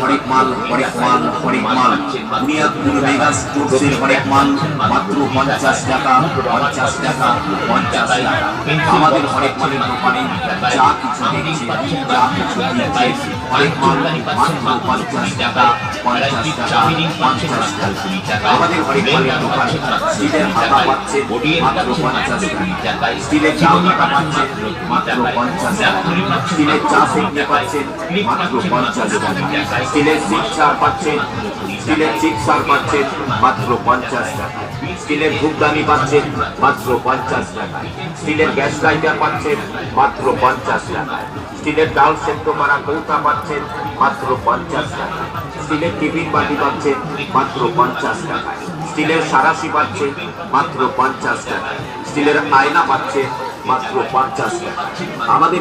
হরেক মাল বুনিয়াদপুর মেগা স্টোরসের হরেক মাল মাত্র 50 টাকা। আমাদের হরেক মালের দোকানে যা কিছু দিচ্ছে হরেক মাল মাত্র 50 টাকা। আমাদের হরেক মালের দোকানে স্টিলের হাতা পাচ্ছে মাত্র 50 টাকা, স্টিলের চামড়া পাচ্ছে মাত্র 50 টাকা, স্টিলের চা সেকতে পাচ্ছেন মাত্র 50 টাকা, স্টিলের সিক্সার পাচ্ছেন মাত্র 50 টাকা, স্টিলের ধূপদানি পাচ্ছেন মাত্র 50 টাকা, স্টিলের গ্যাস লাইটার পাচ্ছেন মাত্র 50 টাকা, স্টিলের ডাল সেদ্ধ করা কৌটা পাচ্ছেন মাত্র 50 টাকা, স্টিলের টিফিন বাটি পাচ্ছেন মাত্র 50 টাকা, স্টিলের সারাশি পাচ্ছেন মাত্র 50 টাকা, স্টিলের আয়না পাচ্ছেন মাত্র 50 টাকা। আমাদের